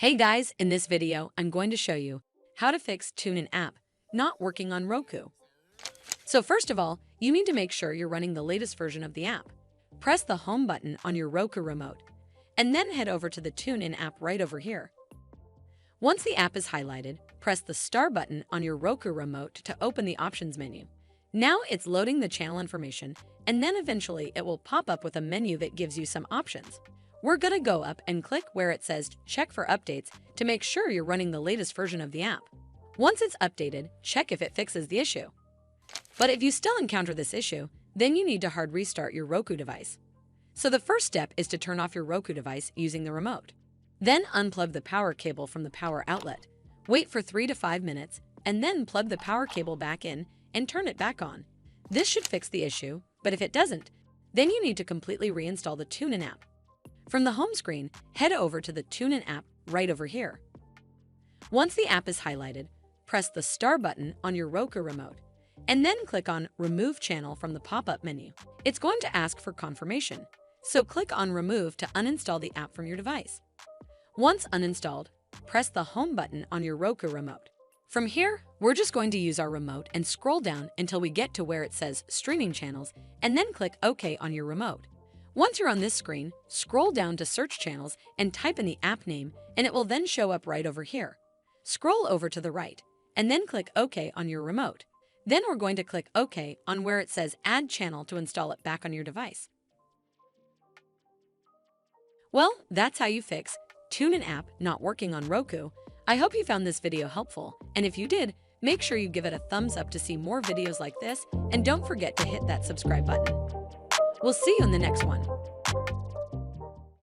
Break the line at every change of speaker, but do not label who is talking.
Hey guys, in this video, I'm going to show you how to fix TuneIn app not working on Roku. So first of all, you need to make sure you're running the latest version of the app. Press the home button on your Roku remote, and then head over to the TuneIn app right over here. Once the app is highlighted, press the star button on your Roku remote to open the options menu. Now it's loading the channel information, and then eventually it will pop up with a menu that gives you some options. We're gonna go up and click where it says check for updates to make sure you're running the latest version of the app. Once it's updated, check if it fixes the issue. But if you still encounter this issue, then you need to hard restart your Roku device. So the first step is to turn off your Roku device using the remote. Then unplug the power cable from the power outlet. Wait for 3 to 5 minutes, and then plug the power cable back in and turn it back on. This should fix the issue, but if it doesn't, then you need to completely reinstall the TuneIn app. From the home screen, head over to the TuneIn app right over here. Once the app is highlighted, press the star button on your Roku remote, and then click on Remove Channel from the pop-up menu. It's going to ask for confirmation, so click on Remove to uninstall the app from your device. Once uninstalled, press the home button on your Roku remote. From here, we're just going to use our remote and scroll down until we get to where it says Streaming Channels, and then click OK on your remote. Once you're on this screen, scroll down to Search Channels and type in the app name, and it will then show up right over here. Scroll over to the right, and then click OK on your remote. Then we're going to click OK on where it says Add Channel to install it back on your device. Well, that's how you fix TuneIn app not working on Roku. I hope you found this video helpful, and if you did, make sure you give it a thumbs up to see more videos like this, and don't forget to hit that subscribe button. We'll see you in the next one.